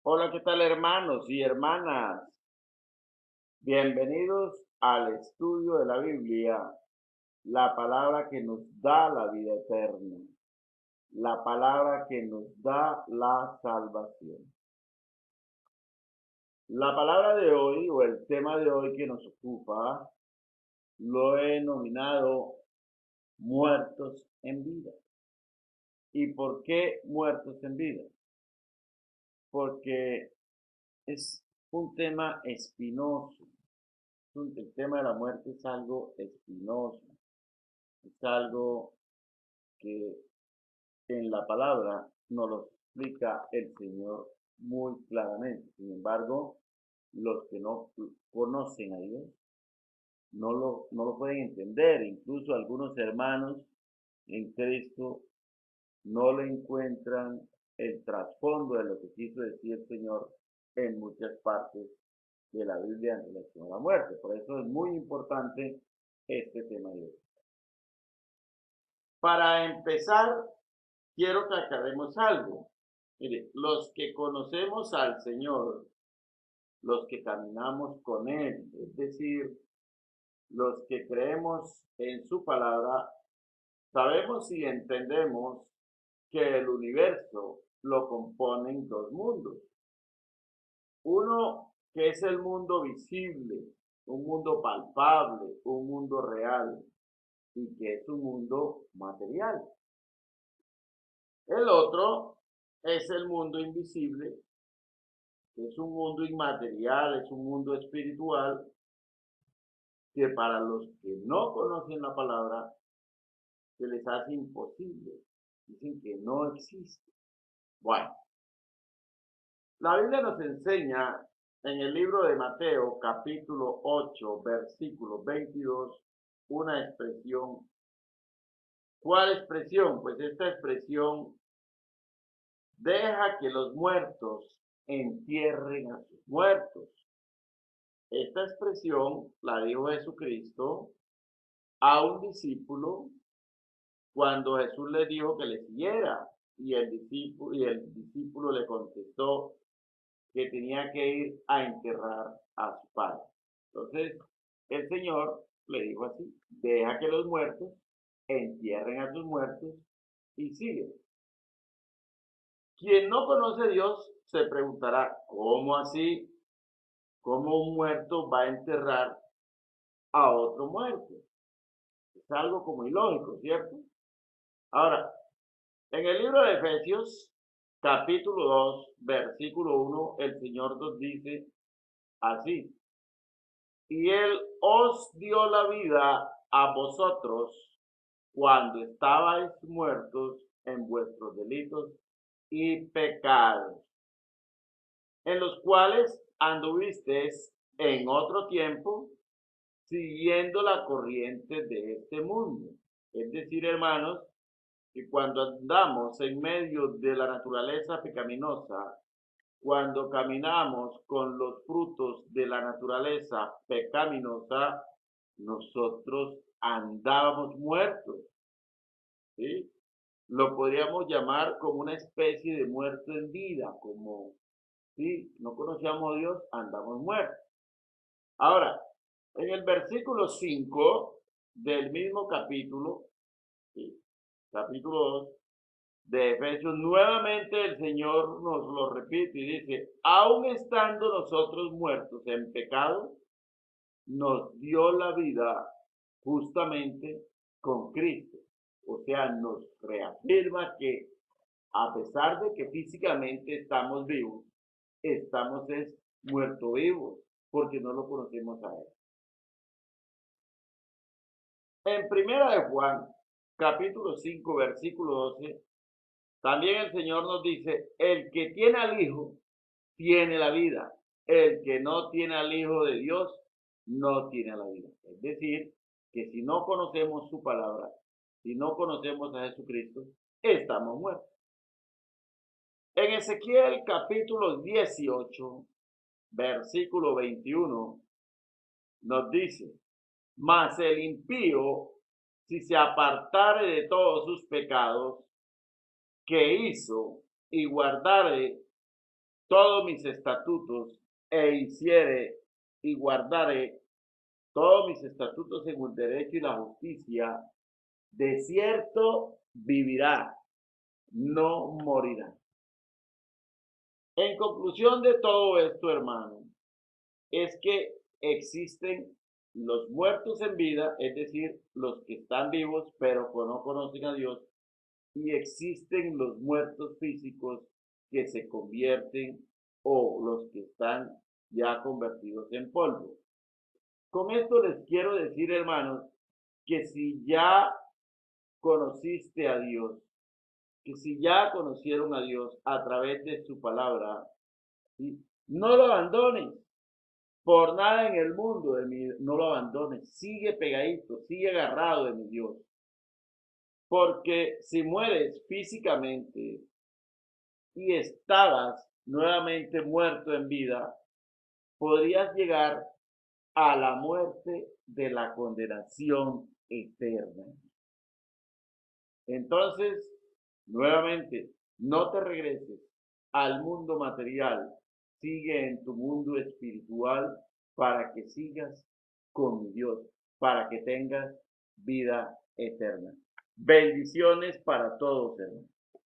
Hola, ¿qué tal hermanos y hermanas? Bienvenidos al estudio de la Biblia, la palabra que nos da la vida eterna, la palabra que nos da la salvación. La palabra de hoy o el tema de hoy que nos ocupa lo he denominado muertos en vida. ¿Y por qué muertos en vida? Porque es un tema espinoso. El tema de la muerte es algo espinoso. Es algo que en la palabra nos lo explica el Señor muy claramente. Sin embargo, los que no conocen a Dios no lo pueden entender. Incluso algunos hermanos en Cristo no le encuentran el trasfondo de lo que quiso decir el Señor en muchas partes de la Biblia en relación a la muerte. Por eso es muy importante este tema de hoy. Para empezar, quiero que aclaremos algo. Mire, los que conocemos al Señor, los que caminamos con Él, es decir, los que creemos en su palabra, sabemos y entendemos que el universo lo componen dos mundos. Uno que es el mundo visible, un mundo palpable, un mundo real, y que es un mundo material. El otro es el mundo invisible, es un mundo inmaterial, es un mundo espiritual que para los que no conocen la palabra se les hace imposible. Dicen que no existe. Bueno, la Biblia nos enseña en el libro de Mateo, capítulo 8, versículo 22, una expresión. ¿Cuál expresión? Pues esta expresión deja que los muertos entierren a sus muertos. Esta expresión la dijo Jesucristo a un discípulo cuando Jesús le dijo que le siguiera y el discípulo le contestó que tenía que ir a enterrar a su padre. Entonces el Señor le dijo así: deja que los muertos entierren a sus muertos y sigue. Quien no conoce a Dios se preguntará: ¿cómo así? ¿Cómo un muerto va a enterrar a otro muerto? Es algo como ilógico, ¿cierto? Ahora, en el libro de Efesios, capítulo 2, versículo 1, el Señor nos dice así: y Él os dio la vida a vosotros cuando estabais muertos en vuestros delitos y pecados, en los cuales anduvisteis en otro tiempo, siguiendo la corriente de este mundo. Es decir, hermanos, que cuando andamos en medio de la naturaleza pecaminosa, cuando caminamos con los frutos de la naturaleza pecaminosa, nosotros andábamos muertos, ¿sí? Lo podríamos llamar como una especie de muerto en vida, como si no conocíamos a Dios, andamos muertos. Ahora, en el versículo 5 del mismo capítulo, ¿sí? Capítulo 2 de Efesios, nuevamente el Señor nos lo repite y dice: aun estando nosotros muertos en pecado, nos dio la vida justamente con Cristo. O sea, nos reafirma que a pesar de que físicamente estamos vivos, estamos muertos vivos porque no lo conocemos a Él. En Primera de Juan, capítulo 5, versículo 12, también el Señor nos dice: el que tiene al Hijo, tiene la vida. El que no tiene al Hijo de Dios, no tiene la vida. Es decir, que si no conocemos su palabra, si no conocemos a Jesucristo, estamos muertos. En Ezequiel capítulo 18, versículo 21, nos dice: mas el impío, si se apartare de todos sus pecados que hizo y guardare todos mis estatutos e hiciere y guardare todos mis estatutos en el derecho y la justicia, de cierto vivirá, no morirá. En conclusión de todo esto, hermano, es que existen los muertos en vida, es decir, los que están vivos pero no conocen a Dios, y existen los muertos físicos que se convierten o los que están ya convertidos en polvo. Con esto les quiero decir, hermanos, que si ya conociste a Dios, que si ya conocieron a Dios a través de su palabra, ¿sí? No lo abandones. Por nada en el mundo no lo abandones. Sigue pegadito, sigue agarrado de mi Dios. Porque si mueres físicamente y estabas nuevamente muerto en vida, podrías llegar a la muerte de la condenación eterna. Entonces, nuevamente, no te regreses al mundo material, sigue en tu mundo espiritual para que sigas con mi Dios, para que tengas vida eterna. Bendiciones para todos, hermanos.